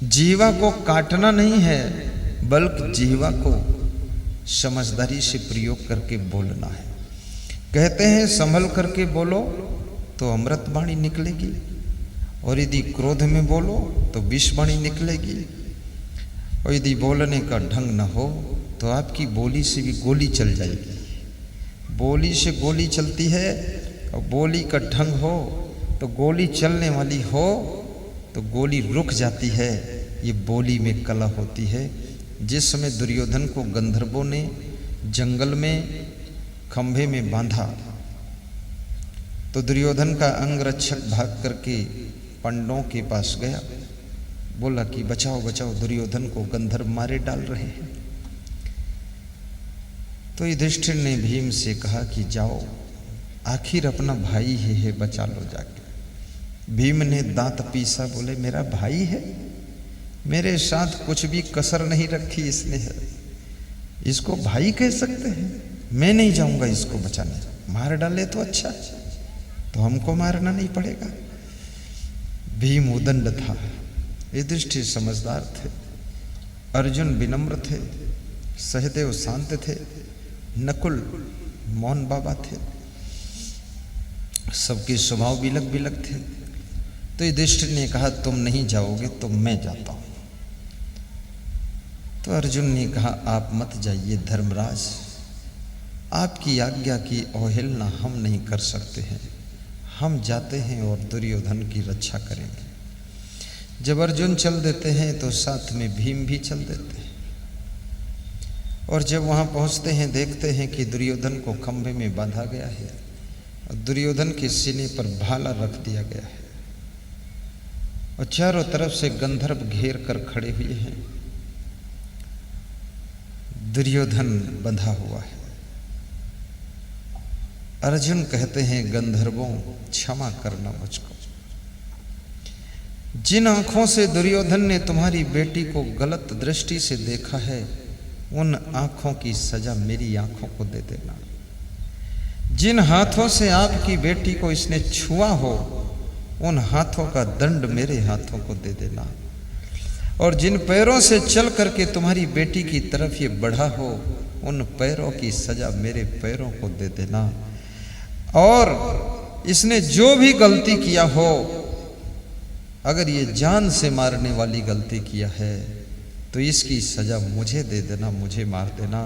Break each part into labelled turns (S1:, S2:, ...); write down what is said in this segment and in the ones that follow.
S1: जीवा को काटना नहीं है, बल्कि जीवा को समझदारी से प्रयोग करके बोलना है। कहते हैं संभल करके बोलो तो अमृत वाणी निकलेगी, और यदि क्रोध में बोलो तो विष वाणी निकलेगी। और यदि बोलने का ढंग न हो तो आपकी बोली से भी गोली चल जाएगी। बोली से गोली चलती है, और बोली का ढंग हो तो गोली चलने वाली हो तो गोली रुक जाती है। ये बोली में कला होती है। जिस समय दुर्योधन को गंधर्वों ने जंगल में खंभे में बांधा तो दुर्योधन का अंगरक्षक भाग करके पांडवों के पास गया, बोला कि बचाओ बचाओ, दुर्योधन को गंधर्व मारे डाल रहे हैं। तो युधिष्ठिर ने भीम से कहा कि जाओ, आखिर अपना भाई ही है, बचा लो जाके। भीम ने दांत पीसा, बोले मेरा भाई है, मेरे साथ कुछ भी कसर नहीं रखी इसने है, इसको भाई कह सकते हैं? मैं नहीं जाऊंगा इसको बचाने। मार डाले तो अच्छा, तो हमको मारना नहीं पड़ेगा। भीम उदंड था, युधिष्ठिर समझदार थे, अर्जुन विनम्र थे, सहदेव शांत थे, नकुल मौन बाबा थे, सबके स्वभाव बिलक बिलक थे। तो युधिष्ठिर ने कहा तुम नहीं जाओगे तो मैं जाता हूं। तो अर्जुन ने कहा आप मत जाइए धर्मराज, आपकी आज्ञा की अवहेलना हम नहीं कर सकते हैं, हम जाते हैं और दुर्योधन की रक्षा करेंगे। जब अर्जुन चल देते हैं तो साथ में भीम भी चल देते हैं, और जब वहां पहुंचते हैं देखते हैं कि दुर्योधन को खंभे में बांधा गया है, और दुर्योधन के सीने पर भाला रख दिया गया है, और चारों तरफ से गंधर्व घेर कर खड़े हुए हैं। दुर्योधन बंधा हुआ है। अर्जुन कहते हैं गंधर्वों क्षमा करना मुझको, जिन आंखों से दुर्योधन ने तुम्हारी बेटी को गलत दृष्टि से देखा है, उन आंखों की सजा मेरी आंखों को दे देना। जिन हाथों से आपकी बेटी को इसने छुआ हो, उन हाथों का दंड मेरे हाथों को दे देना। और जिन पैरों से चल करके तुम्हारी बेटी की तरफ ये बढ़ा हो, उन पैरों की सजा मेरे पैरों को दे देना। और इसने जो भी गलती किया हो, अगर ये जान से मारने वाली गलती किया है तो इसकी सजा मुझे दे देना, मुझे मार देना,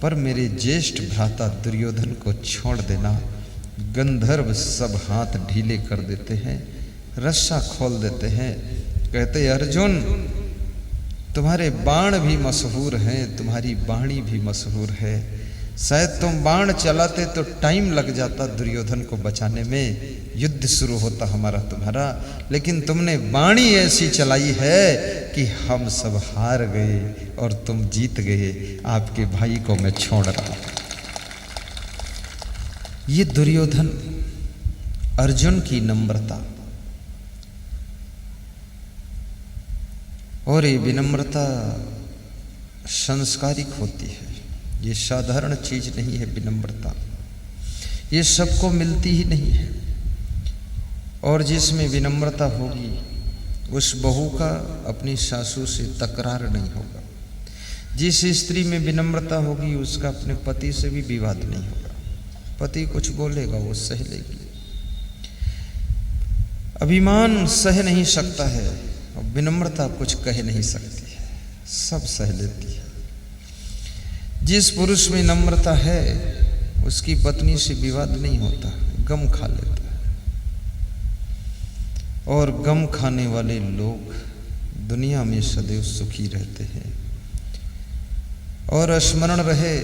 S1: पर मेरे ज्येष्ठ भ्राता दुर्योधन को छोड़ देना। गंधर्व सब हाथ ढीले कर देते हैं, रस्सा खोल देते हैं, कहते अर्जुन तुम्हारे बाण भी मशहूर हैं, तुम्हारी बाणी भी मशहूर है, शायद तुम बाण चलाते तो टाइम लग जाता दुर्योधन को बचाने में, युद्ध शुरू होता हमारा तुम्हारा, लेकिन तुमने बाणी ऐसी चलाई है कि हम सब हार गए और तुम जीत गए। आपके भाई को मैं छोड़ रहा हूं। ये दुर्योधन, अर्जुन की नम्रता, और ये विनम्रता संस्कारिक होती है, ये साधारण चीज नहीं है। विनम्रता ये सबको मिलती ही नहीं है। और जिसमें विनम्रता होगी उस बहू का अपनी सासू से तकरार नहीं होगा। जिस स्त्री में विनम्रता होगी उसका अपने पति से भी विवाद नहीं होगा। पति कुछ बोलेगा वो सह लेगी। अभिमान सह नहीं सकता है और विनम्रता कुछ कह नहीं सकती है, सब सह लेती है। जिस पुरुष में नम्रता है उसकी पत्नी से विवाद नहीं होता, गम खा लेता है। और गम खाने वाले लोग दुनिया में सदैव सुखी रहते हैं। और स्मरण रहे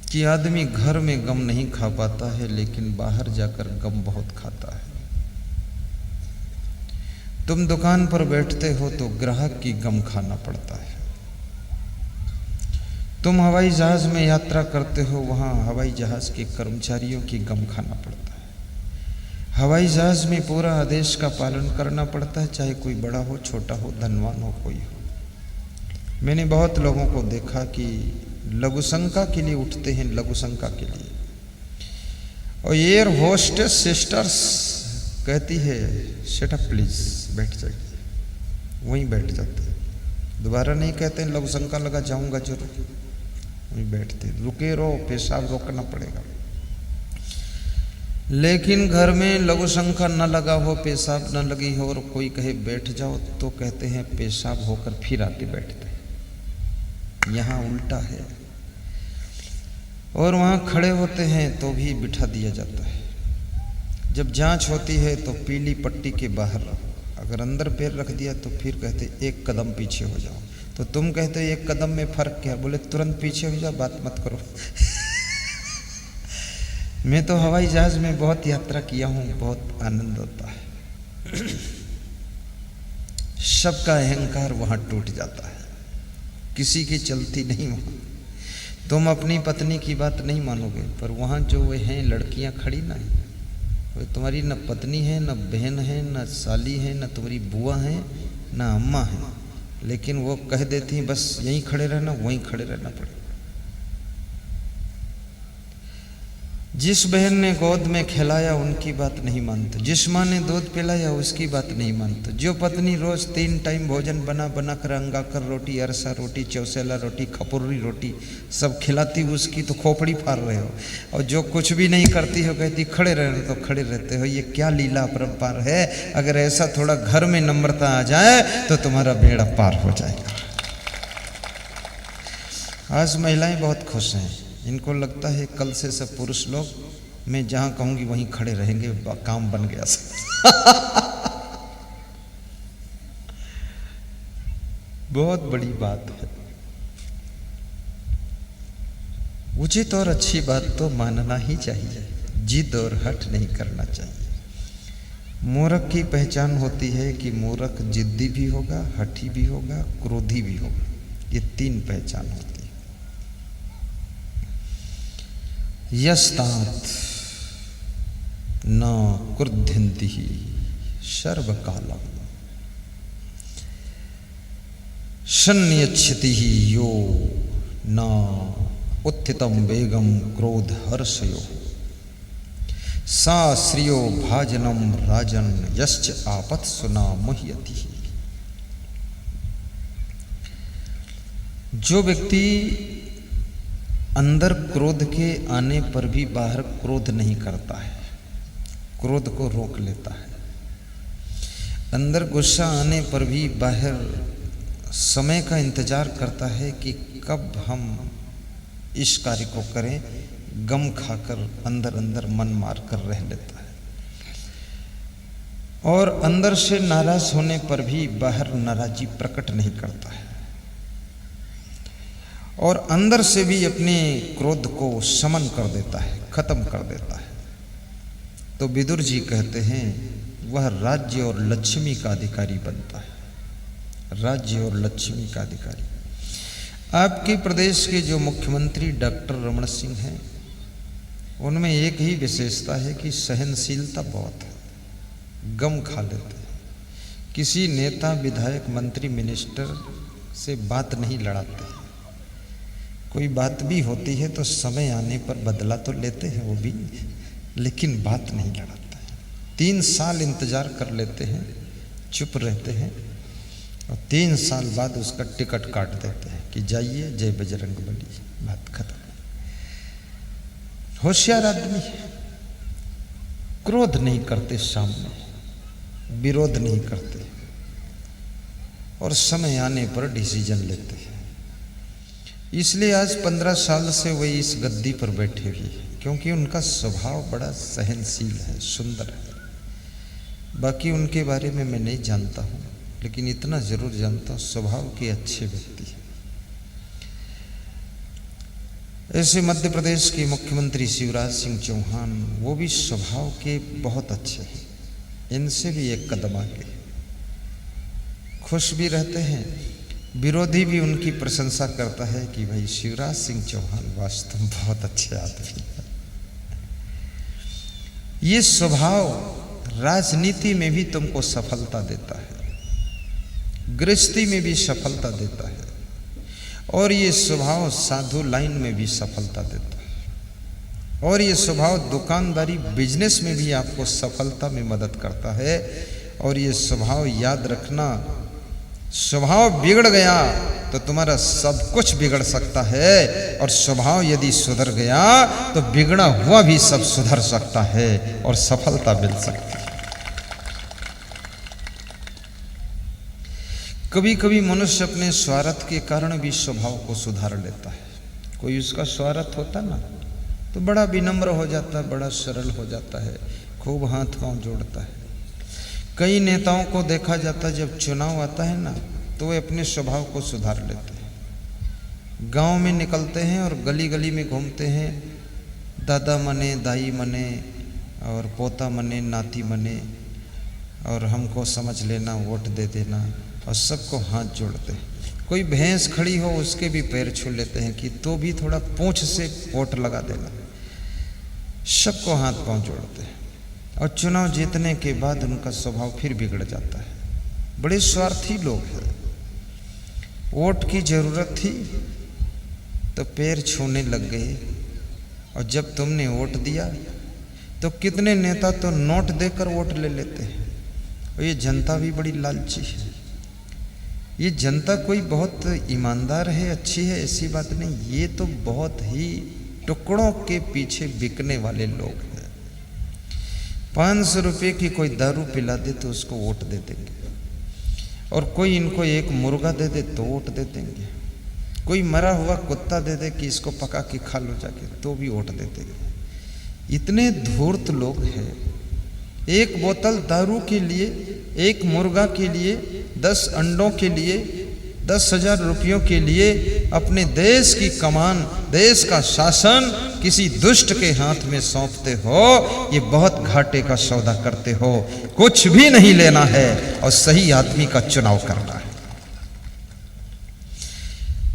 S1: कि आदमी घर में गम नहीं खा पाता है, लेकिन बाहर जाकर गम बहुत खाता है। तुम दुकान पर बैठते हो तो ग्राहक की गम खाना पड़ता है। तुम हवाई जहाज में यात्रा करते हो, वहां हवाई जहाज के कर्मचारियों की गम खाना पड़ता है। हवाई जहाज में पूरा आदेश का पालन करना पड़ता है, चाहे कोई बड़ा हो, छोटा हो, धनवान हो, कोई हो। मैंने बहुत लोगों को देखा कि लघुशंका के लिए उठते हैं, लघुशंका के लिए, और एयर होस्टेस सिस्टर्स कहती है सेट अप प्लीज, बैठ जाइए। वहीं बैठ जाते हैं, दोबारा नहीं कहते हैं लघु शंका लगा जाऊंगा जरूर, वहीं बैठते, रुके रहो, पेशाब रोकना पड़ेगा। लेकिन घर में लघु शंका न लगा हो, पेशाब न लगी हो और कोई कहे बैठ जाओ तो कहते हैं पेशाब होकर फिर आके बैठते हैं। यहाँ उल्टा है। और वहाँ खड़े होते हैं तो भी बिठा दिया जाता है। जब जांच होती है तो पीली पट्टी के बाहर रहो, अगर अंदर पैर रख दिया तो फिर कहते एक कदम पीछे हो जाओ। तो तुम कहते हो एक कदम में फर्क क्या? बोले तुरंत पीछे हो जाओ, बात मत करो। मैं तो हवाई जहाज में बहुत यात्रा किया हूँ, बहुत आनंद होता है। सबका अहंकार वहाँ टूट जाता है, किसी की चलती नहीं वहाँ। तुम अपनी पत्नी की बात नहीं मानोगे, पर वहाँ जो वे हैं लड़कियाँ खड़ी ना है, वो तुम्हारी न पत्नी है, न बहन है, न साली है, न तुम्हारी बुआ है, न अम्मा है, लेकिन वो कह देती हैं बस यहीं खड़े रहना, वहीं खड़े रहना पड़ेगा। जिस बहन ने गोद में खिलाया उनकी बात नहीं मानते, जिस माँ ने दूध पिलाया उसकी बात नहीं मानते, जो पत्नी रोज 3 टाइम भोजन बना बना कर अंगाकर रोटी, अरसा रोटी, चौसेला रोटी, खपुर्री रोटी सब खिलाती, उसकी तो खोपड़ी फाड़ रहे हो। और जो कुछ भी नहीं करती हो कहती खड़े रहने तो खड़े रहते हो। ये क्या लीला अपरंपार है? अगर ऐसा थोड़ा घर में नम्रता आ जाए तो तुम्हारा बेड़ा पार हो जाएगा। आज महिलाएं बहुत खुश हैं, इनको लगता है कल से सब पुरुष लोग मैं जहां कहूंगी वहीं खड़े रहेंगे, काम बन गया सब। बहुत बड़ी बात है। उचित और अच्छी बात तो मानना ही चाहिए, जिद और हठ नहीं करना चाहिए। मूर्ख की पहचान होती है कि मूर्ख जिद्दी भी होगा, हठी भी होगा, क्रोधी भी होगा। ये 3 पहचान होती है। यस्तात न क्रुद्धन्ति सर्वकालम् सन्नियच्छति यो न उत्थितं वेगं क्रोध हर्षयो सा श्रियो भाजनं राजन यश्च आपत्सु न मुह्यति। जो व्यक्ति अंदर क्रोध के आने पर भी बाहर क्रोध नहीं करता है, क्रोध को रोक लेता है, अंदर गुस्सा आने पर भी बाहर समय का इंतजार करता है कि कब हम इस कार्य को करें, गम खाकर अंदर अंदर मन मार कर रह लेता है। और अंदर से नाराज होने पर भी बाहर नाराजी प्रकट नहीं करता है, और अंदर से भी अपने क्रोध को शमन कर देता है, खत्म कर देता है। तो विदुर जी कहते हैं वह राज्य और लक्ष्मी का अधिकारी बनता है, राज्य और लक्ष्मी का अधिकारी। आपके प्रदेश के जो मुख्यमंत्री डॉक्टर रमन सिंह हैं, उनमें एक ही विशेषता है कि सहनशीलता बहुत है, गम खा लेते हैं। किसी नेता, विधायक, मंत्री, मिनिस्टर से बात नहीं लड़ाते। कोई बात भी होती है तो समय आने पर बदला तो लेते हैं वो भी, लेकिन बात नहीं लड़ाते हैं। 3 साल इंतजार कर लेते हैं, चुप रहते हैं, और 3 साल बाद उसका टिकट काट देते हैं कि जाइए, जय बजरंगबली, बात खत्म। होशियार आदमी है, क्रोध नहीं करते, सामने विरोध नहीं करते, और समय आने पर डिसीजन लेते हैं। इसलिए आज 15 साल से वे इस गद्दी पर बैठे हुए हैं, क्योंकि उनका स्वभाव बड़ा सहनशील है, सुंदर है। बाकी उनके बारे में मैं नहीं जानता हूँ, लेकिन इतना जरूर जानता हूँ स्वभाव के अच्छे व्यक्ति हैं। ऐसे मध्य प्रदेश के मुख्यमंत्री शिवराज सिंह चौहान, वो भी स्वभाव के बहुत अच्छे हैं, इनसे भी एक कदम आगे, खुश भी रहते हैं। विरोधी भी उनकी प्रशंसा करता है कि भाई शिवराज सिंह चौहान वास्तव में बहुत अच्छे आदमी हैं। ये स्वभाव राजनीति में भी तुमको सफलता देता है, गृहस्थी में भी सफलता देता है, और ये स्वभाव साधु लाइन में भी सफलता देता है, और ये स्वभाव दुकानदारी, बिजनेस में भी आपको सफलता में मदद करता है। और ये स्वभाव याद रखना, स्वभाव बिगड़ गया तो तुम्हारा सब कुछ बिगड़ सकता है, और स्वभाव यदि सुधर गया तो बिगड़ा हुआ भी सब सुधर सकता है और सफलता मिल सकती है। कभी कभी मनुष्य अपने स्वार्थ के कारण भी स्वभाव को सुधार लेता है। कोई उसका स्वार्थ होता ना तो बड़ा विनम्र हो जाता है, बड़ा सरल हो जाता है, खूब हाथ पांव जोड़ता है। कई नेताओं को देखा जाता है जब चुनाव आता है ना तो वे अपने स्वभाव को सुधार लेते हैं। गांव में निकलते हैं और गली गली में घूमते हैं, दादा मने, दाई मने और पोता मने, नाती मने, और हमको समझ लेना, वोट दे देना, और सबको हाथ जोड़ते हैं। कोई भैंस खड़ी हो उसके भी पैर छू लेते हैं कि तो भी थोड़ा पूंछ से वोट लगा देना। सबको हाथ पांव जोड़ते हैं, और चुनाव जीतने के बाद उनका स्वभाव फिर बिगड़ जाता है। बड़े स्वार्थी लोग हैं। वोट की जरूरत थी तो पैर छूने लग गए, और जब तुमने वोट दिया तो कितने नेता तो नोट देकर वोट ले लेते हैं। और ये जनता भी बड़ी लालची है। ये जनता कोई बहुत ईमानदार है, अच्छी है, ऐसी बात नहीं। ये तो बहुत ही टुकड़ों के पीछे बिकने वाले लोग हैं। 500 रुपये की कोई दारू पिला दे तो उसको वोट दे देंगे, और कोई इनको एक मुर्गा दे दे तो वोट दे देंगे। कोई मरा हुआ कुत्ता दे दे कि इसको पका के खा लो जाके तो भी वोट दे देंगे। इतने धूर्त लोग हैं। एक बोतल दारू के लिए, एक मुर्गा के लिए, 10 अंडों के लिए, 10,000 रुपयों के लिए अपने देश की कमान, देश का शासन किसी दुष्ट के हाथ में सौंपते हो। ये बहुत घाटे का सौदा करते हो। कुछ भी नहीं लेना है और सही आदमी का चुनाव करना है।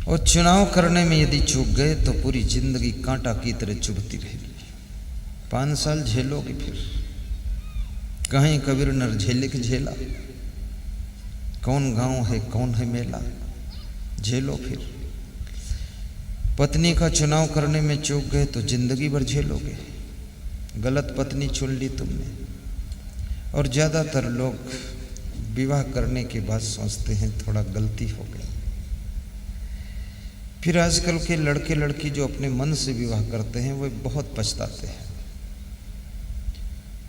S1: और चुनाव करने में यदि चूक गए तो पूरी जिंदगी कांटा की तरह चुभती रहेगी। 5 साल झेलोगे फिर। कहीं कबीर नर झेले के झेला, कौन गांव है कौन है मेला, झेलो फिर। पत्नी का चुनाव करने में चूक गए तो जिंदगी भर झेलोगे। गलत पत्नी चुन ली तुमने। और ज़्यादातर लोग विवाह करने के बाद सोचते हैं थोड़ा गलती हो गई। फिर आजकल के लड़के लड़की जो अपने मन से विवाह करते हैं वो बहुत पछताते हैं,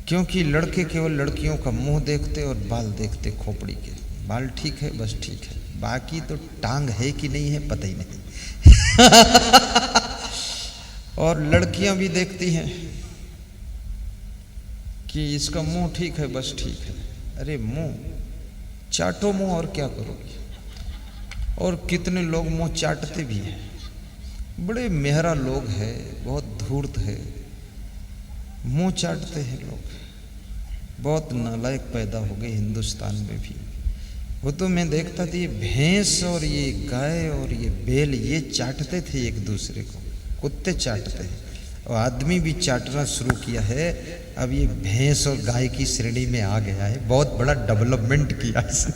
S1: क्योंकि लड़के केवल लड़कियों का मुंह देखते और बाल देखते खोपड़ी के। बाल ठीक है बस ठीक है, बाकी तो टांग है कि नहीं है पता ही नहीं। और लड़कियां भी देखती हैं कि इसका मुंह ठीक है बस ठीक है। अरे मुंह चाटो मुंह, और क्या करोगे। और कितने लोग मुंह चाटते भी हैं। बड़े मेहरा लोग हैं, बहुत धूर्त है, मुंह चाटते हैं लोग। बहुत नालायक पैदा हो गए हिंदुस्तान में भी। वो तो मैं देखता था ये भैंस और ये गाय और ये बैल ये चाटते थे एक दूसरे को, कुत्ते चाटते हैं। और आदमी भी चाटना शुरू किया है। अब ये भैंस और गाय की श्रेणी में आ गया है। बहुत बड़ा डेवलपमेंट किया इसने,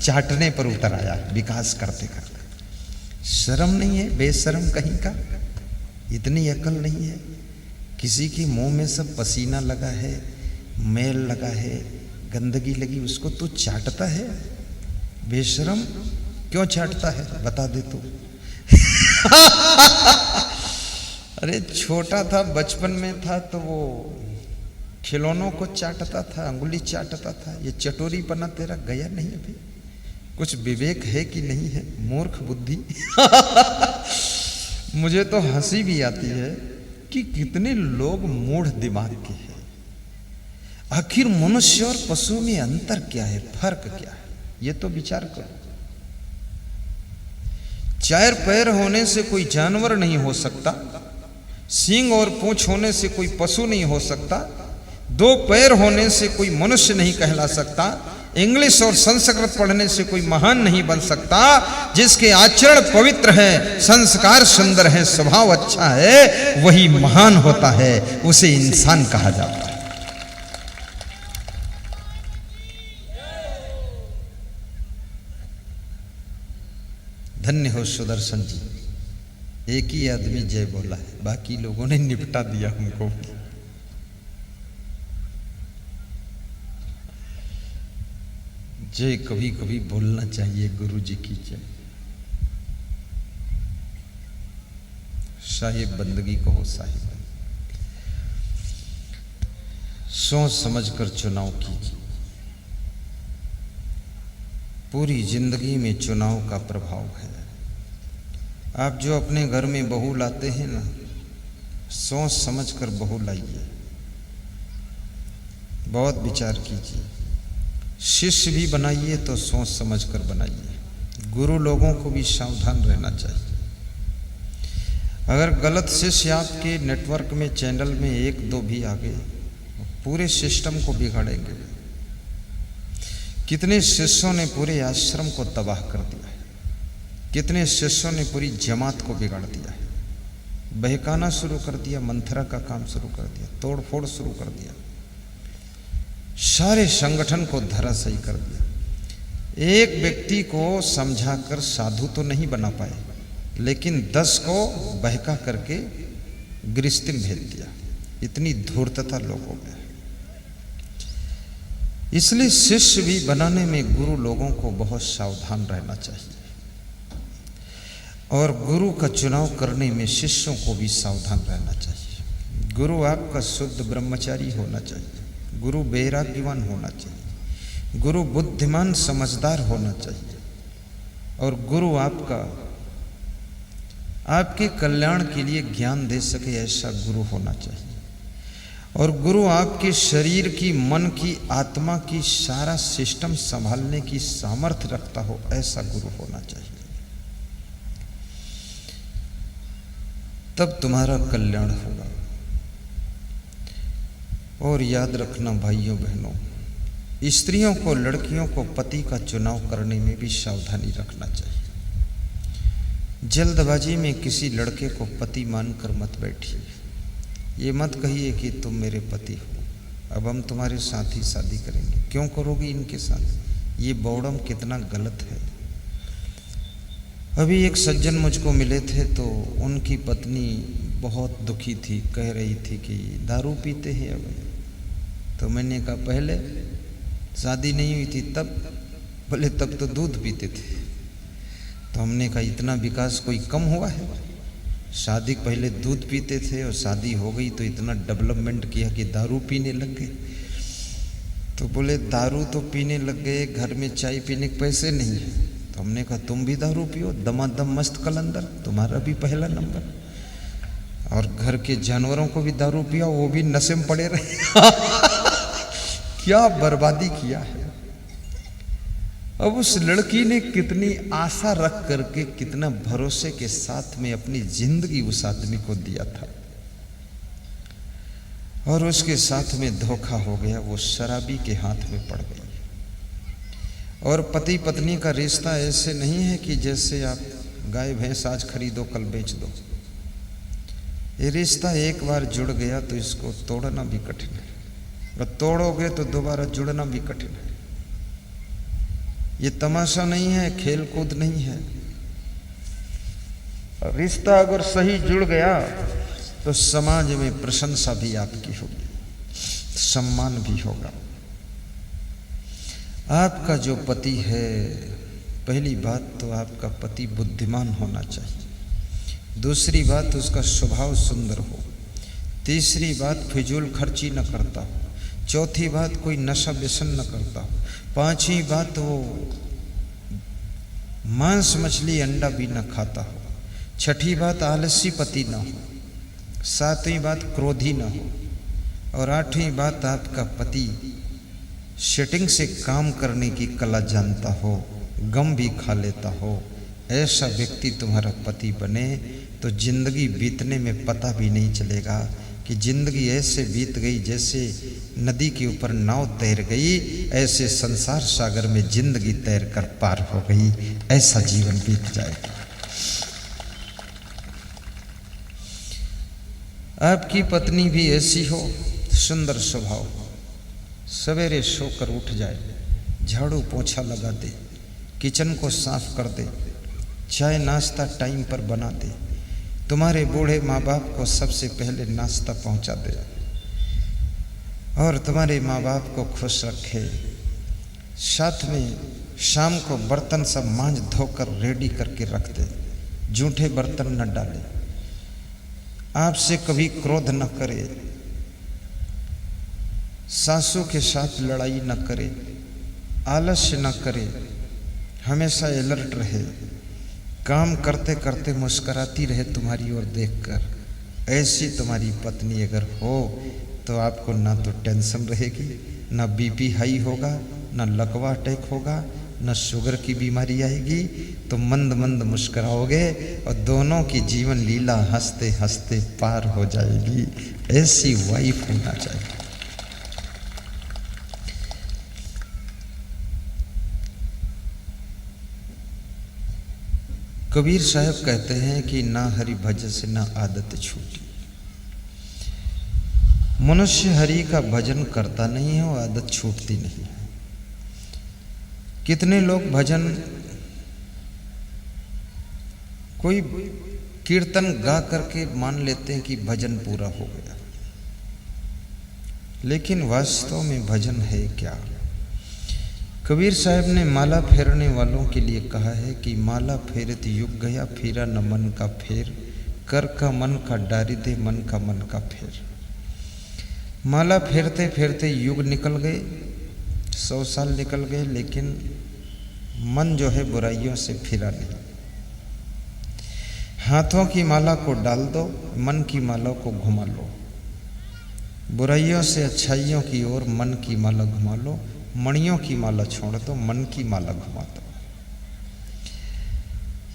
S1: चाटने पर उतर आया विकास करते करते। शर्म नहीं है, बेशर्म कहीं का। इतनी अकल नहीं है। किसी की मुंह में सब पसीना लगा है, मैल लगा है, गंदगी लगी, उसको तू चाटता है। बेशरम क्यों चाटता है बता दे तू। अरे छोटा था, बचपन में था तो वो खिलौनों को चाटता था, अंगुली चाटता था। ये चटोरी पना तेरा गया नहीं अभी? कुछ विवेक है कि नहीं है? मूर्ख बुद्धि। मुझे तो हंसी भी आती है कि कितने लोग मूढ़ दिमाग के हैं। आखिर मनुष्य और पशु में अंतर क्या है, फर्क क्या है, ये तो विचार करो। 4 पैर होने से कोई जानवर नहीं हो सकता, सींग और पूंछ होने से कोई पशु नहीं हो सकता, 2 पैर होने से कोई मनुष्य नहीं कहला सकता, इंग्लिश और संस्कृत पढ़ने से कोई महान नहीं बन सकता। जिसके आचरण पवित्र है, संस्कार सुंदर है, स्वभाव अच्छा है, वही महान होता है, उसे इंसान कहा जाता है। धन्य हो सुदर्शन जी, एक ही आदमी जय बोला है, बाकी लोगों ने निपटा दिया हमको। जय कभी कभी बोलना चाहिए गुरु जी की जय। साहिब बंदगी कहो साहिब, सोच समझकर चुनाव कीजिए। पूरी जिंदगी में चुनाव का प्रभाव है। आप जो अपने घर में बहू लाते हैं ना, सोच समझकर बहू लाइए, बहुत विचार कीजिए। शिष्य भी बनाइए तो सोच समझकर बनाइए। गुरु लोगों को भी सावधान रहना चाहिए। अगर गलत शिष्य आपके नेटवर्क में, चैनल में एक दो भी आ गए, पूरे सिस्टम को बिगाड़ेंगे। कितने शिष्यों ने पूरे आश्रम को तबाह कर दिया है, कितने शिष्यों ने पूरी जमात को बिगाड़ दिया है, बहकाना शुरू कर दिया, मंथरा का काम शुरू कर दिया, तोड़ फोड़ शुरू कर दिया, सारे संगठन को धराशायी कर दिया। एक व्यक्ति को समझाकर साधु तो नहीं बना पाए, लेकिन 10 को बहका करके गृहस्थी में भेज दिया। इतनी धूर्तता लोगों में है। इसलिए शिष्य भी बनाने में गुरु लोगों को बहुत सावधान रहना चाहिए, और गुरु का चुनाव करने में शिष्यों को भी सावधान रहना चाहिए। गुरु आपका शुद्ध ब्रह्मचारी होना चाहिए, गुरु वैराग्यवान होना चाहिए, गुरु बुद्धिमान समझदार होना चाहिए, और गुरु आपके कल्याण के लिए ज्ञान दे सके ऐसा गुरु होना चाहिए, और गुरु आपके शरीर की, मन की, आत्मा की सारा सिस्टम संभालने की सामर्थ्य रखता हो ऐसा गुरु होना चाहिए। तब तुम्हारा कल्याण होगा। और याद रखना भाइयों बहनों, स्त्रियों को, लड़कियों को पति का चुनाव करने में भी सावधानी रखना चाहिए। जल्दबाजी में किसी लड़के को पति मानकर मत बैठिए। ये मत कहिए कि तुम मेरे पति हो, अब हम तुम्हारे साथ ही शादी करेंगे। क्यों करोगी इनके साथ? ये बौड़म कितना गलत है। अभी एक सज्जन मुझको मिले थे तो उनकी पत्नी बहुत दुखी थी, कह रही थी कि दारू पीते हैं अब। तो मैंने कहा पहले शादी नहीं हुई थी तब? बोले तब तो दूध पीते थे। तो हमने कहा इतना विकास कोई कम हुआ है? शादी पहले दूध पीते थे और शादी हो गई तो इतना डेवलपमेंट किया कि दारू पीने लग गए। तो बोले दारू तो पीने लग गए, घर में चाय पीने के पैसे नहीं है। तो हमने कहा तुम भी दारू पियो, दमादम मस्त कलंदर, तुम्हारा भी पहला नंबर। और घर के जानवरों को भी दारू पिया, वो भी नशे में पड़े रहे। क्या बर्बादी किया है। अब उस लड़की ने कितनी आशा रख करके, कितना भरोसे के साथ में अपनी जिंदगी उस आदमी को दिया था, और उसके साथ में धोखा हो गया। वो शराबी के हाथ में पड़ गई। और पति पत्नी का रिश्ता ऐसे नहीं है कि जैसे आप गाय भैंस आज खरीदो कल बेच दो। ये रिश्ता एक बार जुड़ गया तो इसको तोड़ना भी कठिन है, और तोड़ोगे तो दोबारा जुड़ना भी कठिन है। ये तमाशा नहीं है, खेल कूद नहीं है। रिश्ता अगर सही जुड़ गया तो समाज में प्रशंसा भी आपकी होगी, सम्मान भी होगा। आपका जो पति है, पहली बात तो आपका पति बुद्धिमान होना चाहिए। दूसरी बात उसका स्वभाव सुंदर हो। तीसरी बात फिजूल खर्ची न करता हो। चौथी बात कोई नशा व्यसन न करता हो। पांचवी बात वो मांस मछली अंडा भी न खाता हो। छठी बात आलसी पति न हो। सातवीं बात क्रोधी न हो। और आठवीं बात आपका पति सेटिंग से काम करने की कला जानता हो, गम भी खा लेता हो। ऐसा व्यक्ति तुम्हारा पति बने तो जिंदगी बीतने में पता भी नहीं चलेगा कि जिंदगी ऐसे बीत गई जैसे नदी के ऊपर नाव तैर गई, ऐसे संसार सागर में जिंदगी तैर कर पार हो गई। ऐसा जीवन बीत जाएगा। आपकी पत्नी भी ऐसी हो, सुंदर स्वभाव हो, सवेरे सोकर उठ जाए, झाड़ू पोछा लगा दे, किचन को साफ कर दे, चाय नाश्ता टाइम पर बना दे, तुम्हारे बूढ़े माँ बाप को सबसे पहले नाश्ता पहुंचा दे, और तुम्हारे माँ बाप को खुश रखे, साथ में शाम को बर्तन सब मांझ धोकर रेडी करके रख दे, जूठे बर्तन न डाले, आपसे कभी क्रोध न करे, सासू के साथ लड़ाई न करे, आलस्य न करे, हमेशा अलर्ट रहे, काम करते करते मुस्कुराती रहे तुम्हारी ओर देखकर। ऐसी तुम्हारी पत्नी अगर हो तो आपको ना तो टेंशन रहेगी, ना बीपी हाई होगा, ना लकवा अटैक होगा, न शुगर की बीमारी आएगी। तो मंद मंद मुस्कुराओगे और दोनों की जीवन लीला हंसते हंसते पार हो जाएगी। ऐसी वाइफ होना चाहिए। कबीर साहब कहते हैं कि ना हरि भजन से ना आदत छूटी। मनुष्य हरि का भजन करता नहीं है और आदत छूटती नहीं है। कितने लोग भजन, कोई कीर्तन गा करके मान लेते हैं कि भजन पूरा हो गया, लेकिन वास्तव में भजन है क्या? कबीर साहब ने माला फेरने वालों के लिए कहा है कि माला फेरत युग गया, फेरा न मन का फेर, कर का मन का डारी दे, मन का मन का फेर। माला फेरते फेरते युग निकल गए, 100 साल निकल गए, लेकिन मन जो है बुराइयों से फिरा नहीं। हाथों की माला को डाल दो, मन की माला को घुमा लो, बुराइयों से अच्छाइयों की ओर मन की माला घुमा लो, मणियों की माला छोड़ दो, मन की माला घुमा दो।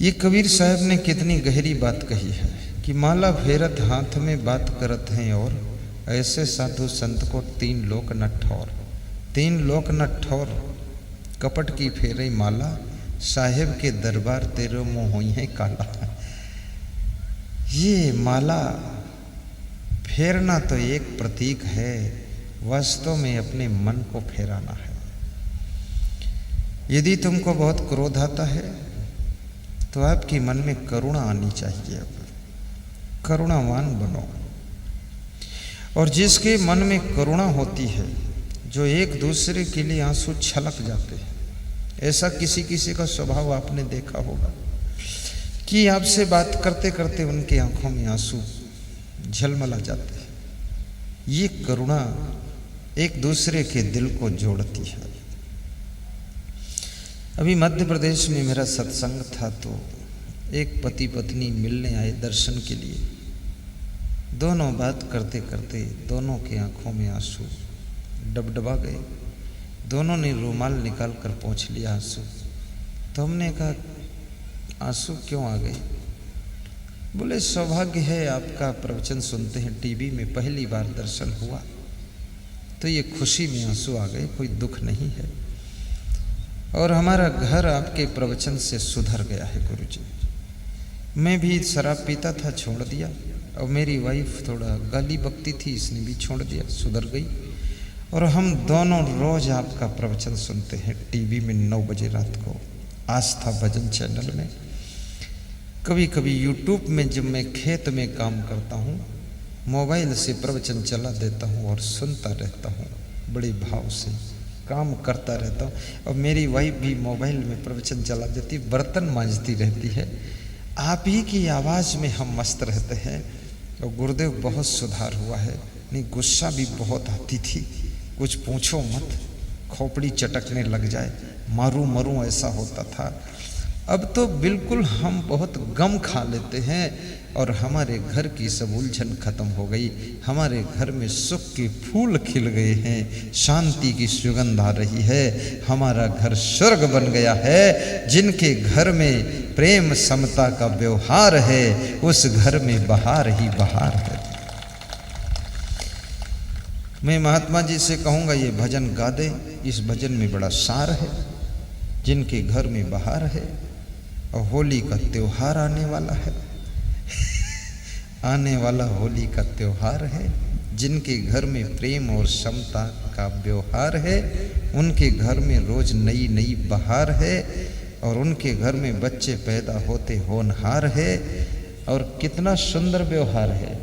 S1: ये कबीर साहब ने कितनी गहरी बात कही है कि माला फेरत हाथ में बात करत हैं और ऐसे साधु संत को 3 लोक न ठौर। 3 लोक न ठौर, कपट की फेरे माला, साहेब के दरबार तेरे मुँह हुई है काला। ये माला फेरना तो एक प्रतीक है, वास्तव में अपने मन को फेराना है। यदि तुमको बहुत क्रोध आता है तो आपके मन में करुणा आनी चाहिए। करुणावान बनो। और जिसके मन में करुणा होती है, जो एक दूसरे के लिए आंसू छलक जाते हैं, ऐसा किसी किसी का स्वभाव आपने देखा होगा कि आपसे बात करते करते उनके आंखों में आंसू झलमला जाते हैं। ये करुणा एक दूसरे के दिल को जोड़ती है। अभी मध्य प्रदेश में मेरा सत्संग था, तो एक पति पत्नी मिलने आए दर्शन के लिए। दोनों बात करते करते दोनों के आंखों में आंसू डबडबा गए। दोनों ने रूमाल निकाल कर पोंछ लिया आंसू। तो हमने कहा आंसू क्यों आ गए? बोले सौभाग्य है, आपका प्रवचन सुनते हैं टीवी में, पहली बार दर्शन हुआ तो ये खुशी में आंसू आ गए, कोई दुख नहीं है। और हमारा घर आपके प्रवचन से सुधर गया है गुरुजी। मैं भी शराब पीता था, छोड़ दिया, और मेरी वाइफ थोड़ा गाली बकती थी, इसने भी छोड़ दिया, सुधर गई। और हम दोनों रोज आपका प्रवचन सुनते हैं टीवी में 9 बजे रात को, आस्था भजन चैनल में। कभी कभी यूट्यूब में जब मैं खेत में काम करता हूँ, मोबाइल से प्रवचन चला देता हूँ और सुनता रहता हूँ, बड़े भाव से काम करता रहता हूँ। और मेरी वाइफ भी मोबाइल में प्रवचन चला देती, बर्तन मांजती रहती है। आप ही की आवाज़ में हम मस्त रहते हैं। और गुरुदेव बहुत सुधार हुआ है, नहीं गुस्सा भी बहुत आती थी, कुछ पूछो मत, खोपड़ी चटकने लग जाए, मारूं मरूं ऐसा होता था। अब तो बिल्कुल हम बहुत गम खा लेते हैं और हमारे घर की सब उलझन खत्म हो गई। हमारे घर में सुख के फूल खिल गए हैं, शांति की सुगंध आ रही है। हमारा घर स्वर्ग बन गया है। जिनके घर में प्रेम समता का व्यवहार है, उस घर में बहार ही बहार है। मैं महात्मा जी से कहूँगा ये भजन गा दे, इस भजन में बड़ा सार है। जिनके घर में बहार है, और होली का त्योहार आने वाला है, आने वाला होली का त्योहार है। जिनके घर में प्रेम और समता का व्यवहार है, उनके घर में रोज नई नई बहार है। और उनके घर में बच्चे पैदा होते होनहार है। और कितना सुंदर व्यवहार है।